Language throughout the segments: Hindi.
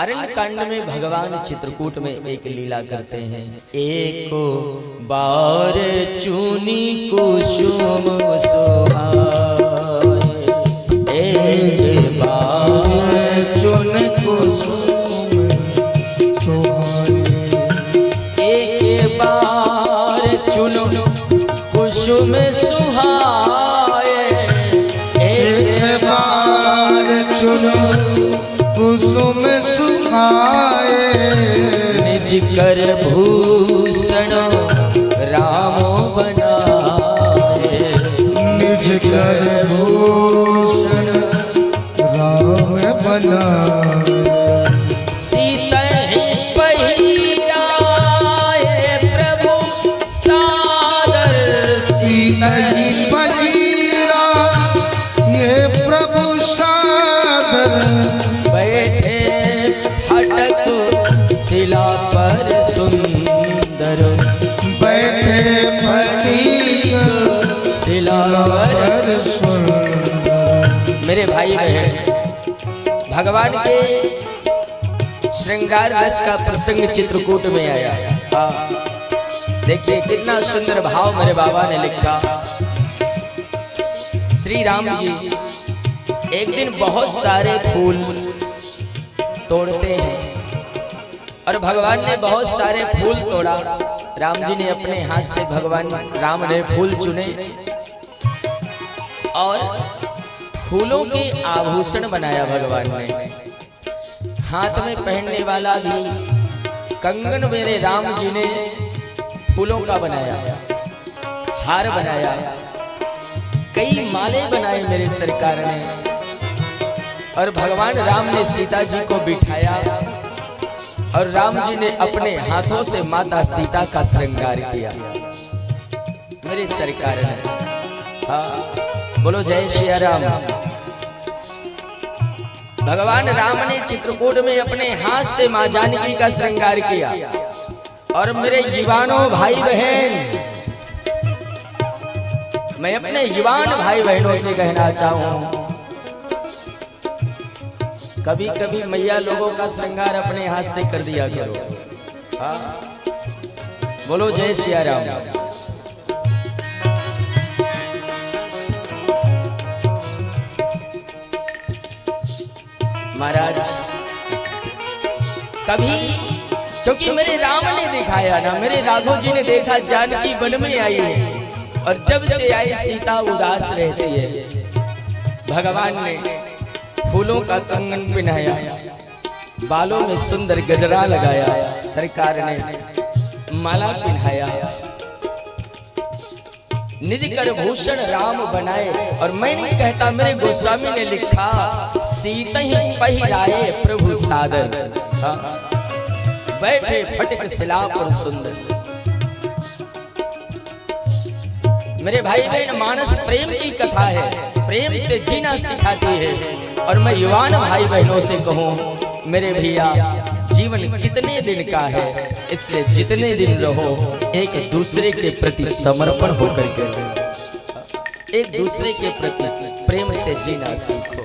आरण्य कांड में भगवान चित्रकूट में एक लीला करते हैं। एक बार चुनी कुसुम सुहाए, एक बार चुन कुसुम सुहाए, एक बार चुन कुसुम सुहाए, एक बार चुन कुसुम सुहाए, निज कर भूषण राम बनाए, निज कर भूषण राम बनाए। सीता पहिराए प्रभु सादर, सीता पहिरा ये प्रभु सादर, बैठे फटक शिला पर सुंदर, बैठे फटीक शिला पर सुंदर। मेरे भाई बहन, भगवान के श्रृंगार रस का प्रसंग चित्रकूट में आया। हाँ, देखिए कितना सुंदर भाव मेरे बाबा ने लिखा। श्री राम जी एक दिन बहुत सारे फूल तोड़ते हैं और भगवान ने बहुत सारे फूल तोड़ा। राम जी ने अपने हाथ से भगवान राम ने फूल चुने और फूलों के आभूषण बनाया। भगवान ने हाथ में पहनने वाला भी कंगन मेरे राम जी ने फूलों का बनाया, हार बनाया, कई माले बनाए मेरे सरकार ने। और भगवान राम ने सीता जी को बिठाया और राम जी ने अपने हाथों से माता सीता का श्रृंगार किया मेरे सरकार ने। हाँ, बोलो जय श्री राम। भगवान राम ने चित्रकूट में अपने हाथ से मां जानकी का श्रृंगार किया। और मेरे युवानों भाई बहन, मैं अपने युवान भाई बहनों से कहना चाहूं, कभी कभी मैया लोगों का श्रृंगार अपने हाथ से कर दिया करो। हाँ, बोलो जय सिया राम। महाराज कभी, क्योंकि मेरे राम ने दिखाया ना, मेरे राघव जी ने देखा जानकी वन में आई है और जब से आई सीता उदास रहती है। भगवान ने फूलों का कंगन पहनाया, बालों में सुंदर गजरा लगाया, सरकार ने माला पहनाया, निज कर भूषण राम बनाए। और मैं नहीं कहता, मेरे गोस्वामी ने लिखा, सीता ही पहिराए प्रभु सादर, बैठे फटक शिला पर सुंदर। मेरे भाई बहन, मानस प्रेम की कथा है, प्रेम से जीना सिखाती है। और मैं युवान भाई बहनों से कहूं, मेरे भैया जीवन कितने दिन का है, इसलिए जितने दिन रहो एक दूसरे के प्रति समर्पण होकर के, एक दूसरे के प्रति प्रेम से जीना सीखो।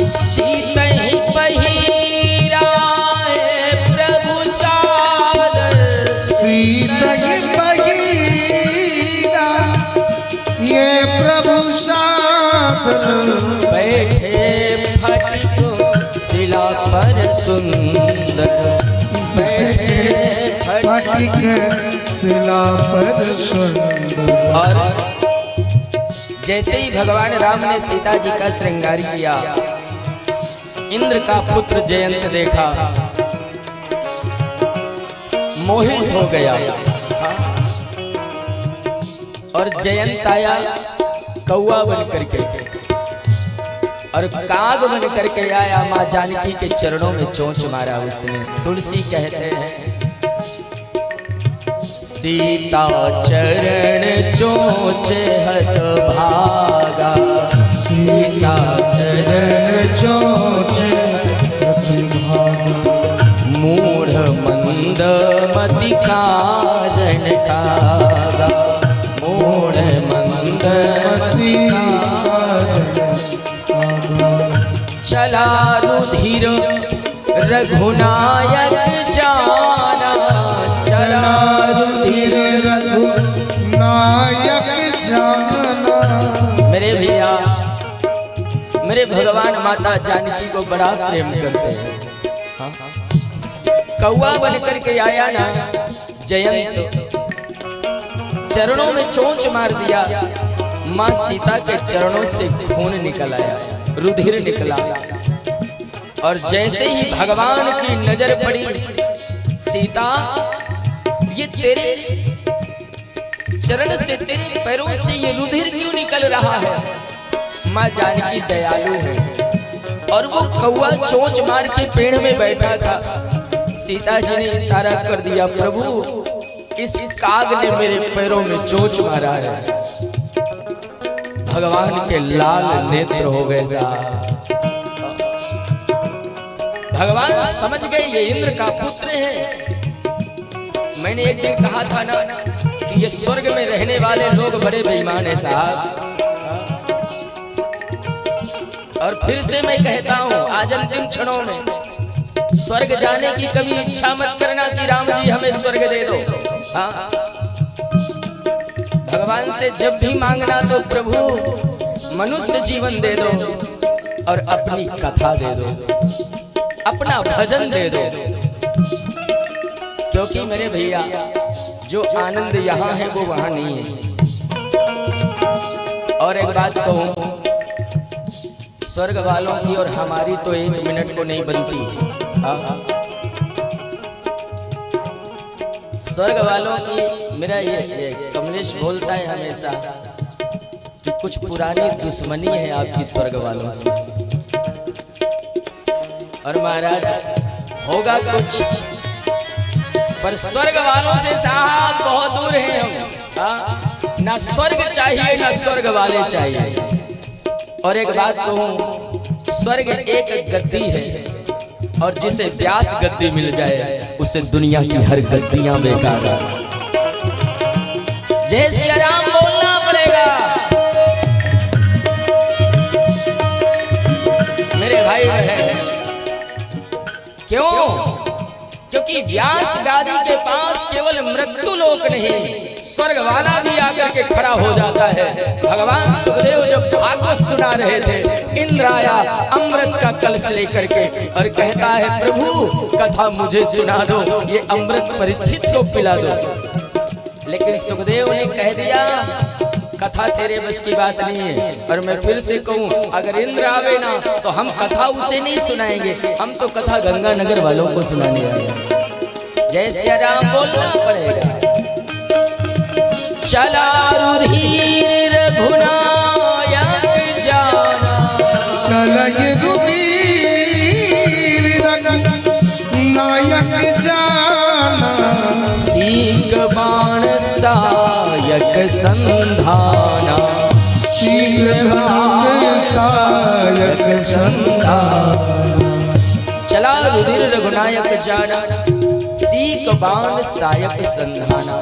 सीता ही पहिराए प्रभु सादर, सीता ही पहिरा ये प्रभु सादर, बैठे फटिक शिला पर सुंदर, बैठे फटिक शिला पर सुंदर। और जैसे ही भगवान राम ने सीता जी का श्रृंगार किया, इंद्र का पुत्र जयंत देखा, मोहित हो गया। और जयंत आया कौआ बन करके और काग बन करके आया, मां जानकी के चरणों में चोंच मारा उसने। तुलसी कहते हैं, सीता चरण चोंच हत भागा, सीता चरण चोंच हत भागा, मूढ़ मंद मति कारण कागा, मूढ़ मंद मति चला रुधिर रघुनायक जाना, चला रुधिर रघुनायक जाना। मेरे भैया, मेरे भगवान माता जानकी को बड़ा प्रेम करते हैं। हाँ? कौआ बनकर के आया ना जयंत, चरणों में चोंच मार दिया, माँ सीता के चरणों से खून निकल आया, रुधिर निकला। और जैसे ही भगवान की नजर पड़ी, सीता ये तेरे चरण से, तेरे पैरों से ये रुधिर क्यों निकल रहा है? माँ जानकी दयालु है, और वो कौआ चोंच मार के पेड़ में बैठा था। सीता जी ने इशारा कर दिया, प्रभु इस काग ने मेरे पैरों में चोंच मारा है। भगवान के लाल नेत्र हो गए साहब। भगवान समझ गए ये इंद्र का पुत्र है। मैंने एक दिन कहा था ना कि ये स्वर्ग में रहने वाले लोग बड़े बेईमान है साहब। और फिर से मैं कहता हूँ, आज अंतिम क्षणों में स्वर्ग जाने की कभी इच्छा मत करना कि राम जी हमें स्वर्ग दे दो। हाँ? भगवान से जब भी मांगना तो प्रभु मनुष्य जीवन दे दो और अपनी कथा दे दो, अपना भजन दे दो। क्योंकि मेरे भैया जो आनंद यहाँ है वो वहाँ नहीं है। और एक बात कहूँ, स्वर्ग वालों की और हमारी तो एक मिनट को नहीं बनती। स्वर्ग वालों की, मेरा ये कमलेश बोलता है हमेशा कि कुछ पुरानी दुश्मनी है आपकी स्वर्ग वालों से। और महाराज होगा कुछ, पर स्वर्ग वालों से साहब बहुत दूर हैं हम। ना स्वर्ग चाहिए ना स्वर्ग वाले चाहिए। और एक बात कहूँ, स्वर्ग एक गद्दी है, और जिसे व्यास गद्दी मिल जाए उसे दुनिया की हर गद्दियां बेकार है। जय श्री राम बोलना पड़ेगा मेरे भाई बहन। क्यों? क्योंकि व्यास गादी के पास केवल मृत्यु लोक नहीं, स्वर्ग वाला भी आकर के खड़ा हो जाता है। भगवान सुखदेव जब भागवत सुना रहे थे, इंद्र आया अमृत का कलश लेकर के और कहता है, प्रभु कथा मुझे सुना दो, ये अमृत परीक्षित को पिला दो। लेकिन सुखदेव ने कह दिया, कथा तेरे बस की बात नहीं है। और मैं फिर से कहूँ, अगर इंद्र आवे ना तो हम कथा उसे नहीं सुनाएंगे, हम तो कथा गंगानगर वालों को सुनाने आए। जय श्री राम बोलना पड़ेगा। चला रुधिर रघुनायक जाना, चला रुधिर रघुनायक जाना। सीक बाण सायक संधाना, सीक बाण सायक संधाना। चला रुधिर रघुनायक जाना, सीक बाण सायक संधाना।